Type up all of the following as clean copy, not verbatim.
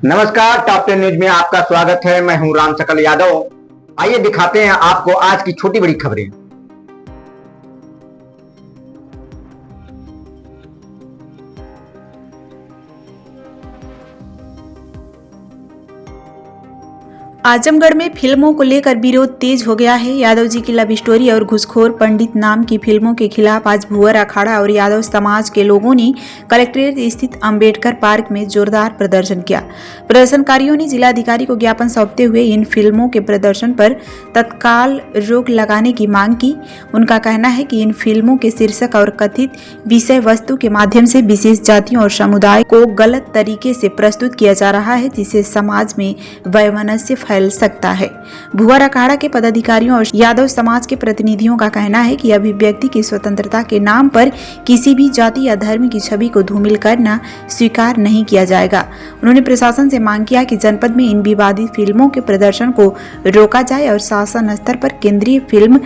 नमस्कार, top 10 news में आपका स्वागत है। मैं हूं राम सकल यादव। आइए दिखाते हैं आपको आज की छोटी बड़ी खबरें। आजमगढ़ में फिल्मों को लेकर विरोध तेज हो गया है। यादव जी की लव स्टोरी और घुसखोर पंडित नाम की फिल्मों के खिलाफ आज भुवर अखाड़ा और यादव समाज के लोगों ने कलेक्ट्रेट स्थित अंबेडकर पार्क में जोरदार प्रदर्शन किया। प्रदर्शनकारियों ने जिलाधिकारी को ज्ञापन सौंपते हुए इन फिल्मों के प्रदर्शन पर तत्काल रोक लगाने की मांग की। उनका कहना है कि इन फिल्मों के शीर्षक और कथित विषय वस्तु के माध्यम से विशेष जातियों और समुदाय को गलत तरीके से प्रस्तुत किया जा रहा है, जिससे समाज में वैमनस्य फैल सकता है। भुवर अखाड़ा के पदाधिकारियों और यादव समाज के प्रतिनिधियों का कहना है कि अभिव्यक्ति की स्वतंत्रता के नाम पर किसी भी जाति या धर्म की छवि को धूमिल करना स्वीकार नहीं किया जाएगा। उन्होंने प्रशासन से मांग किया कि जनपद में इन विवादित फिल्मों के प्रदर्शन को रोका जाए और शासन स्तर पर केंद्रीय फिल्म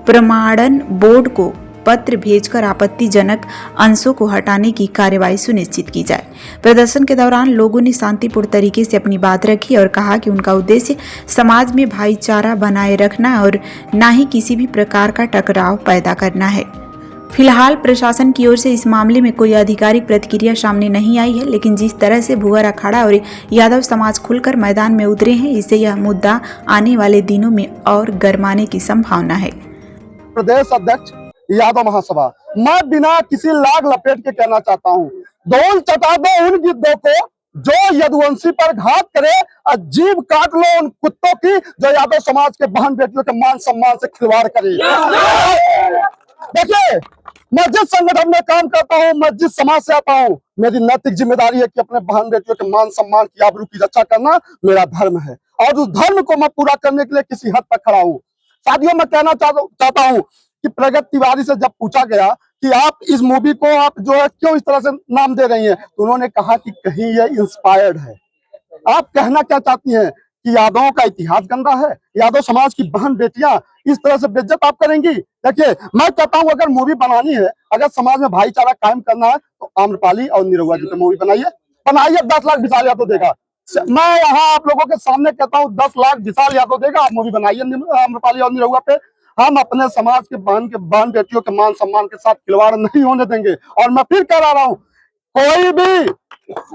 प्रमाणन बोर्ड को पत्र भेजकर आपत्तिजनक अंशों को हटाने की कार्रवाई सुनिश्चित की जाए। प्रदर्शन के दौरान लोगों ने शांतिपूर्ण तरीके से अपनी बात रखी और कहा कि उनका उद्देश्य समाज में भाईचारा बनाए रखना और न ही किसी भी प्रकार का टकराव पैदा करना है। फिलहाल प्रशासन की ओर से इस मामले में कोई आधिकारिक प्रतिक्रिया सामने नहीं आई है, लेकिन जिस तरह से भुवर अखाड़ा और यादव समाज खुलकर मैदान में उतरे हैं, इससे यह मुद्दा आने वाले दिनों में और गरमाने की संभावना है। प्रदेश अध्यक्ष यादव महासभा, मैं बिना किसी लाग लपेट के कहना चाहता हूँ, धौल चटा दो उन गिद्धों को जो यदुवंशी पर घात करे और जीभ काट लो उन कुत्तों की जो यादव समाज के बहन बेटियों के मान सम्मान से खिलवाड़ करे। देखिए, मैं जिस संगठन में काम करता हूँ, मैं जिस समाज से आता हूँ, मेरी नैतिक जिम्मेदारी है कि अपने बहन बेटियों के मान सम्मान की आबरू की रक्षा करना मेरा धर्म है और उस धर्म को मैं पूरा करने के लिए किसी हद तक खड़ा हूँ। साथियों, मैं कहना चाहता हूँ कि प्रगति तिवारी से जब पूछा गया कि आप इस मूवी को आप जो है क्यों इस तरह से नाम दे रही हैं, तो उन्होंने कहा कि कहीं ये इंस्पायर्ड है। आप कहना क्या चाहती हैं कि यादवों का इतिहास गंदा है, यादव समाज की बहन बेटियां इस तरह से बेइज्जत आप करेंगी? देखिए, मैं कहता हूं अगर मूवी बनानी है, अगर समाज में भाईचारा कायम करना है, तो आम्रपाली और निरहुआ जी पे मूवी बनाइए। 10 लाख विशाल यादव देगा। मैं यहाँ आप लोगों के सामने कहता हूँ 10 लाख विशाल यादव देगा, आप मूवी बनाइए आम्रपाली और निरहुआ पे। हम अपने समाज के बहन बेटियों के मान सम्मान के साथ खिलवाड़ नहीं होने देंगे। और मैं फिर कह रहा हूँ, कोई भी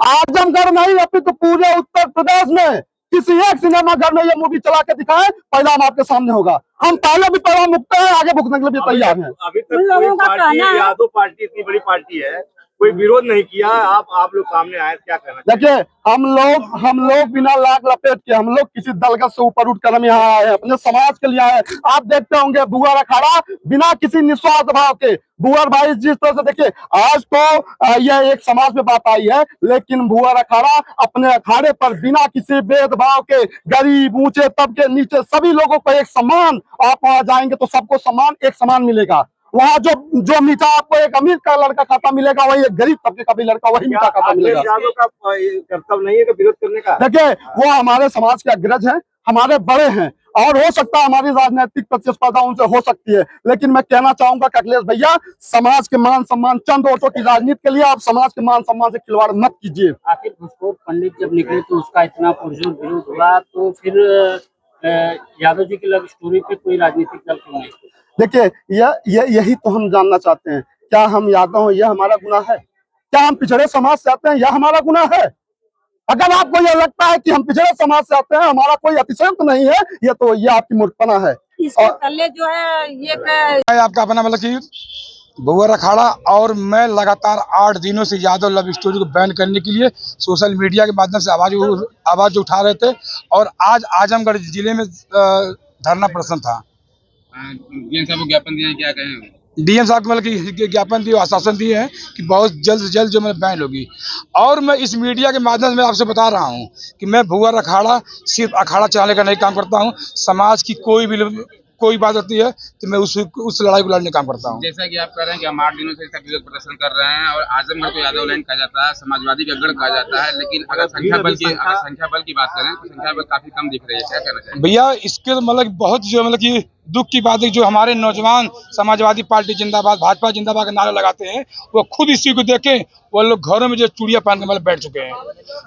आजमगढ़ नहीं अपितु पूरे उत्तर प्रदेश में किसी एक सिनेमा घर में ये मूवी चला के दिखाएं, परिणाम आपके सामने होगा। हम पहले भी परिणाम मुक्त हैं, आगे भुगतने के लिए भी तैयार हैं। अभी तक कोई पार्टी, यादव पार्टी इतनी बड़ी पार्टी है, कोई विरोध नहीं किया। आप लोग सामने आए, क्या कहना? देखिए, हम लोग बिना लाग लपेट के, हम लोग किसी दलगत से ऊपर उठकर हम यहाँ आए हैं, अपने समाज के लिए आए हैं। आप देखते होंगे भुवर अखाड़ा बिना किसी निस्वार्थ भाव के, भुवर भाई जिस तरह से, देखिए आज तो यह एक समाज में बात आई है, लेकिन भुवर अखाड़ा अपने अखाड़े पर बिना किसी भेदभाव के गरीब ऊंचे तबके नीचे सभी लोगों को एक समान, आप वहां जाएंगे तो सबको समान एक समान मिलेगा। वहाँ जो मीठा आपको एक अमीर का लड़का खाता मिलेगा, वही एक गरीब तबके का भी लड़का वही मीठा खाता मिलेगा। यादव का कर्तव्य नहीं है कि विरोध करने का? देखिए, वो हमारे समाज के अग्रज हैं, हमारे बड़े हैं, और हो सकता है हमारी राजनीतिक प्रतिस्पर्धा उनसे हो सकती है, लेकिन मैं कहना चाहूंगा कि अखिलेश भैया, समाज के मान सम्मान, चंद वोटों की राजनीति के लिए आप समाज के मान सम्मान से खिलवाड़ मत कीजिए। आखिर घुसखोर पंडित जब निकले तो उसका इतना पुरजोर विरोध हुआ, तो फिर यादव जी की लव स्टोरी पे कोई राजनीतिक दल क्यों नहीं? देखिए, यही तो हम जानना चाहते हैं, क्या हम यादव हैं, यह हमारा गुनाह है? क्या हम पिछड़े समाज से आते हैं, यह हमारा गुनाह है? अगर आपको यह लगता है कि हम पिछड़े समाज से आते हैं, हमारा कोई अतिशयोक्ति नहीं है, ये आपकी मूर्खपना है। इसके पहले जो है ये आपका अपना मतलब कि भुवर अखाड़ा और मैं लगातार 8 दिनों से यादव लव स्टोरी को बैन करने के लिए सोशल मीडिया के माध्यम से आवाज उठा रहे थे, और आज आजमगढ़ जिले में धरना प्रदर्शन था। डीएम साहब को ज्ञापन दिया है, क्या कहें? डीएम साहब को मतलब कि ज्ञापन दिए, आश्वासन दिए हैं कि बहुत जल्द से जल्द जो मतलब बैन होगी। और मैं इस मीडिया के माध्यम से आपसे बता रहा हूं कि मैं भुवर अखाड़ा सिर्फ अखाड़ा चलाने का नहीं काम करता हूं, समाज की कोई बात होती है तो मैं उस लड़ाई को लड़ने का काम करता हूँ। जैसा कि आप कह रहे हैं कि हम 8 दिनों से इसका विरोध प्रदर्शन कर रहे हैं और आजमगढ़ को यादव लैंड कहा जाता है, समाजवादी का गढ़ कहा जाता है, लेकिन अगर संख्या बल की बात करें तो संख्या बल काफी कम दिख रही है, क्या कहना चाहिए? भैया इसके तो मतलब बहुत जो मतलब कि दुख की बात है, जो हमारे नौजवान समाजवादी पार्टी जिंदाबाद, भाजपा जिंदाबाद का नारा लगाते हैं, वो खुद इसी को देखें वो लोग घरों में जो चूड़ियां पहन के मतलब बैठ चुके हैं।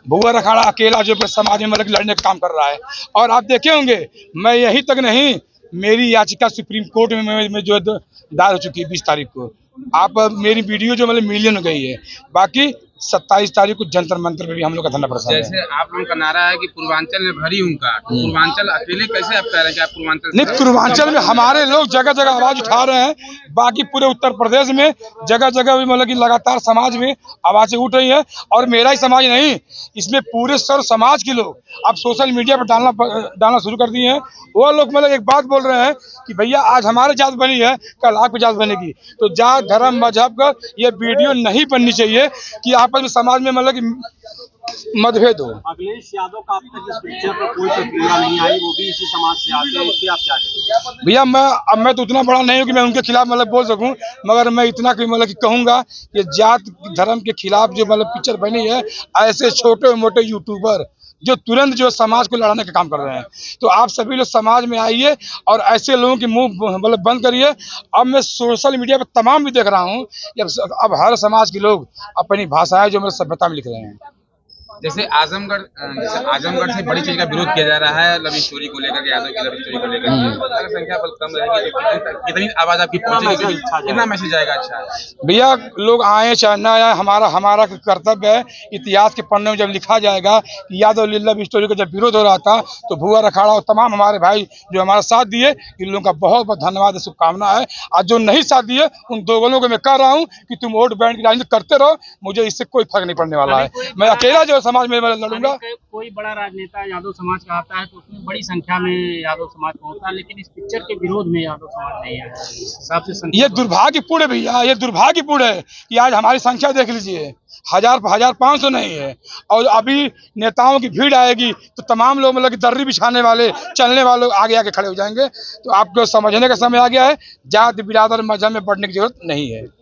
भुआ अखाड़ा अकेला जो समाज में मतलब लड़ने का काम कर रहा है। और आप देखे होंगे मैं यही तक नहीं, मेरी याचिका सुप्रीम कोर्ट में जो दायर हो चुकी है 20 तारीख को। आप मेरी वीडियो जो मतलब मिलियन हो गई है। बाकी 27 तारीख को जंतर मंतर पे भी हम लोग का धरना प्रदर्शन है। जैसे आप लोगों का नारा है कि पूर्वांचल में भरी हूँ का, पूर्वांचल अकेले कैसे आप कह रहे हैं कि आप पूर्वांचल नहीं, पूर्वांचल में हमारे लोग जगह जगह आवाज उठा रहे हैं। बाकी पूरे उत्तर प्रदेश में जगह जगह भी मतलब कि लगातार समाज में आवाजें उठ रही है। और मेरा ही समाज नहीं, इसमें पूरे सर्व समाज के लोग अब सोशल मीडिया पर डालना शुरू कर दिए हैं। वो लोग मतलब एक बात बोल रहे हैं कि भैया आज हमारे जात बनी है, कल आपकी जात बनेगी। तो जात धर्म मजहब का ये वीडियो नहीं बननी चाहिए कि आपस में समाज में मतलब कि मतभेद हो। अखिलेश यादव का अब तक इस पिक्चर पर कोई प्रतिक्रिया नहीं आई, वो भी इसी समाज से आते हैं, इस पे आप क्या कहेंगे? भैया मैं तो उतना बड़ा नहीं हूँ कि मैं उनके खिलाफ मतलब बोल सकूं, मगर मैं इतना कि मतलब कि कहूंगा कि जात धर्म के खिलाफ जो मतलब पिक्चर बनी है, ऐसे छोटे मोटे यूट्यूबर जो तुरंत जो समाज को लड़ाने का काम कर रहे हैं, तो आप सभी लोग समाज में आइए और ऐसे लोगों की मुंह मतलब बंद करिए। अब मैं सोशल मीडिया पर तमाम भी देख रहा हूँ कि अब हर समाज के लोग अपनी भाषाएं जो मेरे सभ्यता में लिख रहे हैं। जैसे आजमगढ़ से बड़ी चीज का विरोध किया जा रहा है, लव स्टोरी को लेकर, यादव की लव स्टोरी को लेकर। अगर संख्या बल कम रहेगी तो कितनी आवाज आपकी पहुंचेगी, कितना मैसेज आएगा? अच्छा भैया लोग आए चाहे ना आए, हमारा कर्तव्य है। इतिहास के पन्ने में जब लिखा जाएगा कि यादव लव स्टोरी का जब विरोध हो रहा था तो भुआ अखाड़ा और तमाम हमारे भाई जो हमारा साथ दिए, इन लोगों का बहुत बहुत धन्यवाद, शुभकामना है। आज जो नहीं साथ दिए उन दोनों को मैं कह रहा हूँ कि तुम वोट बैंक की राजनीति करते रहो, मुझे इससे कोई फर्क नहीं पड़ने वाला है। मैं अकेला जो समाज में लड़ूंगा। कोई बड़ा राजनेता यादव समाज का आता है तो उसमें बड़ी संख्या में यादव समाज पहुंचता है, लेकिन इस पिक्चर के विरोध में यादव समाज नहीं आया। सबसे ये दुर्भाग्यपूर्ण है भैया, ये दुर्भाग्यपूर्ण है कि आज हमारी संख्या देख लीजिए, 1500 नहीं है। और अभी नेताओं की भीड़ आएगी तो तमाम लोग मतलब कि दर्री बिछाने वाले, चलने वाले आगे आगे खड़े हो जाएंगे। तो आपको समझने का समय आ गया है, जात बिरादर मजहब में बढ़ने की जरूरत नहीं है।